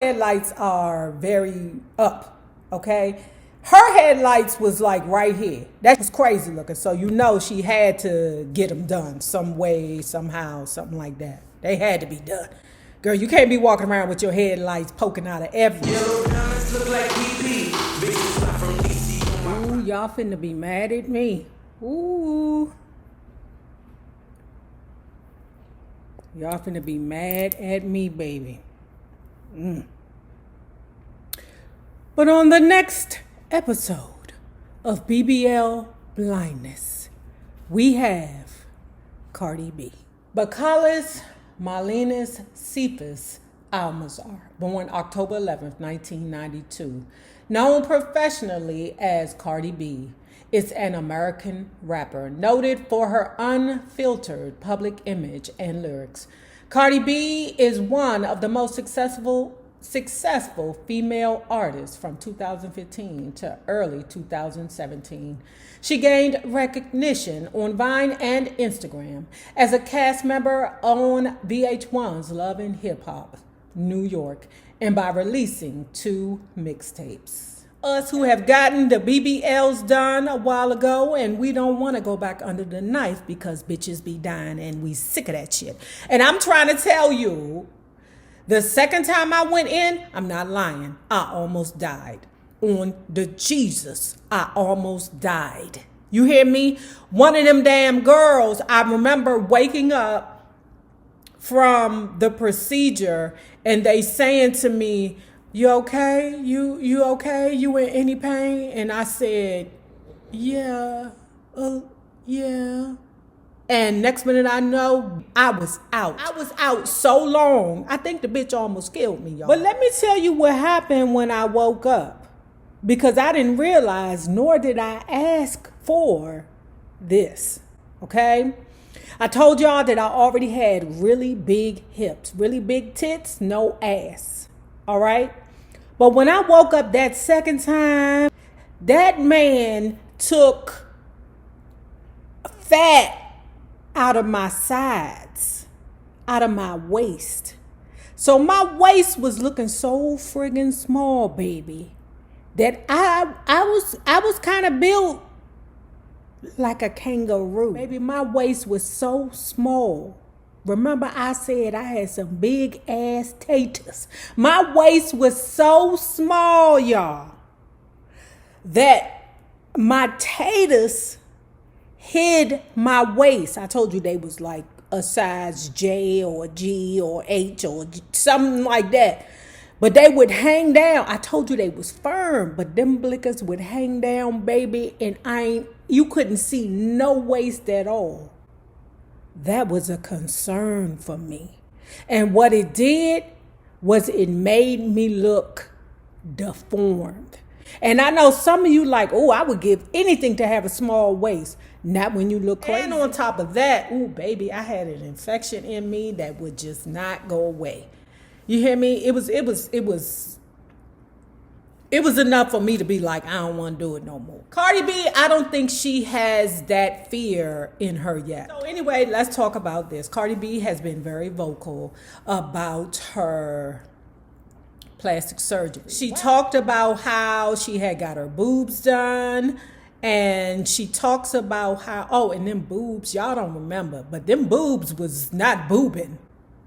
Headlights are very up, okay? Her headlights was like right here. That was crazy looking. So you know she had to get them done some way, somehow, something like that. They had to be done. Girl, you can't be walking around with your headlights poking out of every. Ooh, y'all finna be mad at me. Ooh. Y'all finna be mad at me, baby. But on the next episode of BBL Blindness, we have Cardi B. Bacallus Malinas Cephas Almazar, born October 11th, 1992, known professionally as Cardi B, is an American rapper noted for her unfiltered public image and lyrics. Cardi B is one of the most successful female artists from 2015 to early 2017. She gained recognition on Vine and Instagram as a cast member on VH1's Love and Hip Hop New York, and by releasing 2 mixtapes. Us who have gotten the BBLs done a while ago, and we don't want to go back under the knife because bitches be dying and we sick of that shit. And I'm trying to tell you, the second time I went in, I'm not lying, I almost died. On the Jesus, I almost died. You hear me? One of them damn girls, I remember waking up from the procedure and they saying to me, "You okay? You okay? You in any pain?" And I said, yeah. And next minute I know, I was out. I was out so long. I think the bitch almost killed me, y'all. But let me tell you what happened when I woke up. Because I didn't realize, nor did I ask for this, okay? I told y'all that I already had really big hips, really big tits, no ass, all right? But when I woke up that second time, that man took fat out of my sides, out of my waist. So my waist was looking so friggin' small, baby, that I was kind of built like a kangaroo. Baby, my waist was so small. Remember I said I had some big ass taters. My waist was so small, y'all, that my taters hid my waist. I told you they was like a size J or G or H or something like that. But they would hang down. I told you they was firm, but them blickers would hang down, baby, and you couldn't see no waist at all. That was a concern for me. And what it did was it made me look deformed. And I know some of you like, oh, I would give anything to have a small waist. Not when you look crazy. And on top of that, ooh, baby, I had an infection in me that would just not go away. You hear me? It was enough for me to be like, I don't want to do it no more. Cardi B, I don't think she has that fear in her yet. So anyway, let's talk about this. Cardi B has been very vocal about her plastic surgery. She talked about how she had got her boobs done. And she talks about how, and them boobs, y'all don't remember, but them boobs was not boobing.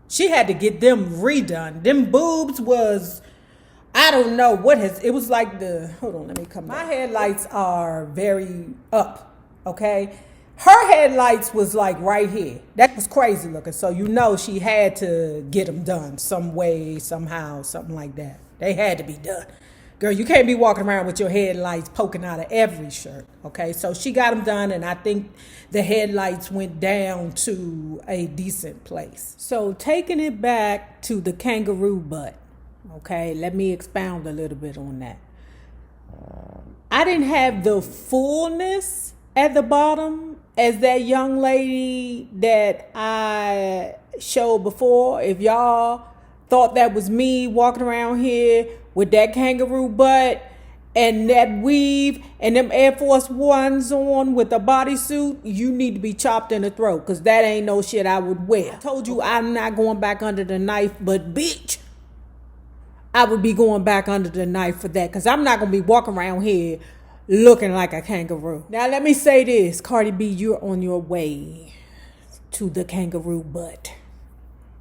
She had to get them redone. Them boobs was, I don't know it was like hold on, let me come back. My headlights are very up, okay? Her headlights was like right here. That was crazy looking. So you know she had to get them done some way, somehow, something like that. They had to be done. Girl, you can't be walking around with your headlights poking out of every shirt, okay? So she got them done, and I think the headlights went down to a decent place. So taking it back to the kangaroo butt, okay? Let me expound a little bit on that. I didn't have the fullness at the bottom as that young lady that I showed before. If y'all thought that was me walking around here with that kangaroo butt and that weave and them Air Force Ones on with a bodysuit, you need to be chopped in the throat, because that ain't no shit I would wear. I told you I'm not going back under the knife, but bitch, I would be going back under the knife for that, because I'm not going to be walking around here looking like a kangaroo. Now, let me say this. Cardi B, you're on your way to the kangaroo butt.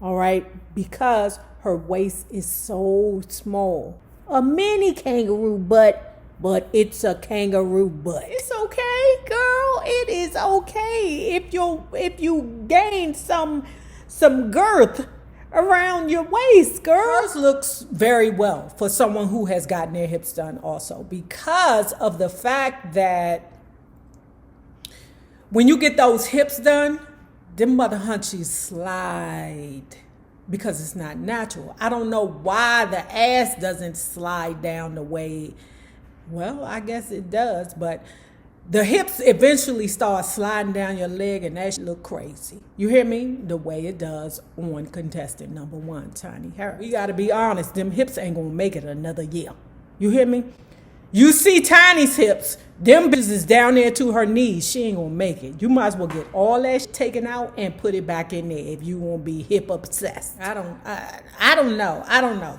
All right? Because her waist is so small. A mini kangaroo butt, but it's a kangaroo butt. It's okay, girl. It is okay if you gain some girth around your waist, girl. Hers looks very well for someone who has gotten their hips done also, because of the fact that when you get those hips done, them mother hunchies slide because it's not natural. I don't know why the ass doesn't slide down the way, well, I guess it does, but the hips eventually start sliding down your leg, and that look crazy. You hear me? The way it does on contestant number 1, Tiny Harris. We got to be honest. Them hips ain't going to make it another year. You hear me? You see Tiny's hips. Them bitches is down there to her knees. She ain't going to make it. You might as well get all that taken out and put it back in there if you want to be hip obsessed. I don't know.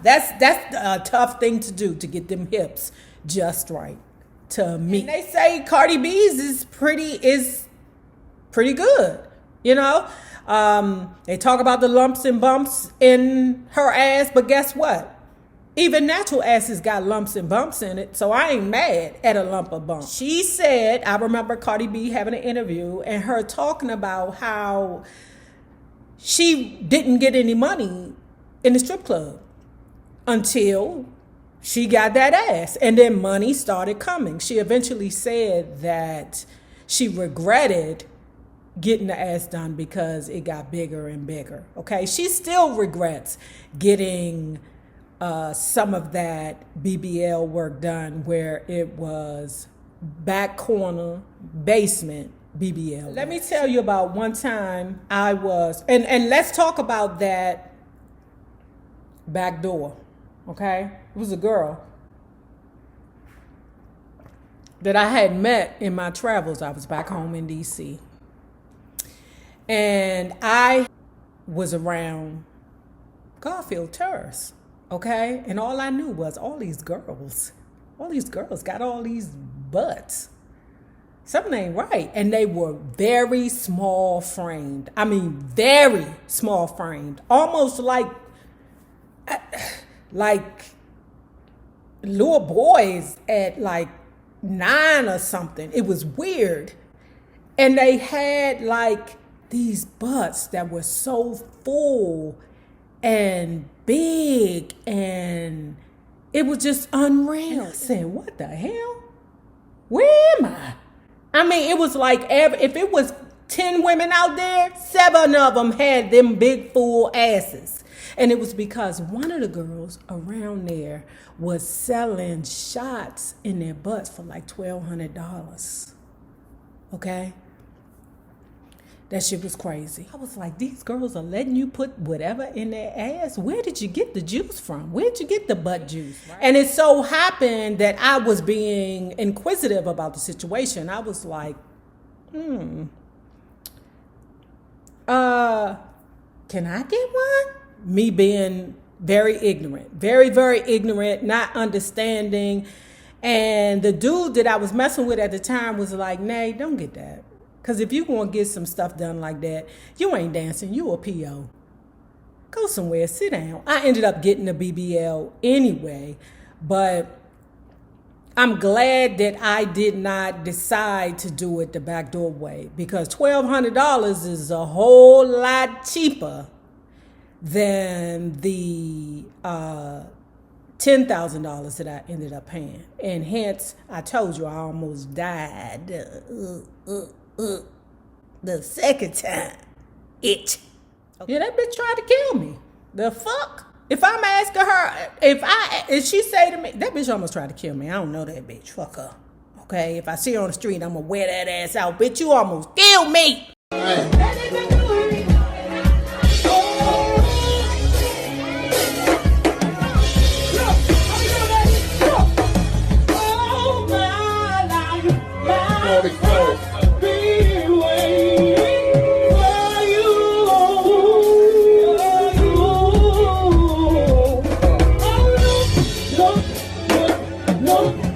That's a tough thing to do, to get them hips just right. To me, and they say Cardi B's is pretty good, you know. They talk about the lumps and bumps in her ass, but guess what? Even natural asses got lumps and bumps in it, so I ain't mad at a lump or bump. She said, I remember Cardi B having an interview and her talking about how she didn't get any money in the strip club until she got that ass, and then money started coming. She eventually said that she regretted getting the ass done because it got bigger and bigger. Okay, she still regrets getting some of that BBL work done where it was back corner, basement BBL. Let me tell you about one time I was, and let's talk about that back door. Okay, it was a girl that I had met in my travels. I was back home in DC, and I was around Garfield Terrace. Okay, and all I knew was all these girls got all these butts. Something ain't right, and they were very small framed. I mean, very small framed, almost like little boys at like 9 or something. It was weird. And they had like these butts that were so full and big, and it was just unreal. I said, what the hell? Where am I? I mean, it was like if it was 10 women out there, 7 of them had them big full asses. And it was because one of the girls around there was selling shots in their butts for like $1,200. Okay? That shit was crazy. I was like, these girls are letting you put whatever in their ass? Where did you get the juice from? Where did you get the butt juice? Right. And it so happened that I was being inquisitive about the situation. I was like, can I get one? Me being very ignorant, very, very ignorant, not understanding. And the dude that I was messing with at the time was like, Nay, don't get that. Because if you want to get some stuff done like that, you ain't dancing, you a PO. Go somewhere, sit down. I ended up getting a BBL anyway, but I'm glad that I did not decide to do it the backdoor way, because $1,200 is a whole lot cheaper than the $10,000 that I ended up paying. And hence, I told you I almost died the second time. Itch. Okay. Yeah, that bitch tried to kill me. The fuck? If I'm asking her, if she say to me, that bitch almost tried to kill me. I don't know that bitch. Fuck her. Okay? If I see her on the street, I'm gonna wear that ass out. Bitch, you almost killed me. Right. no.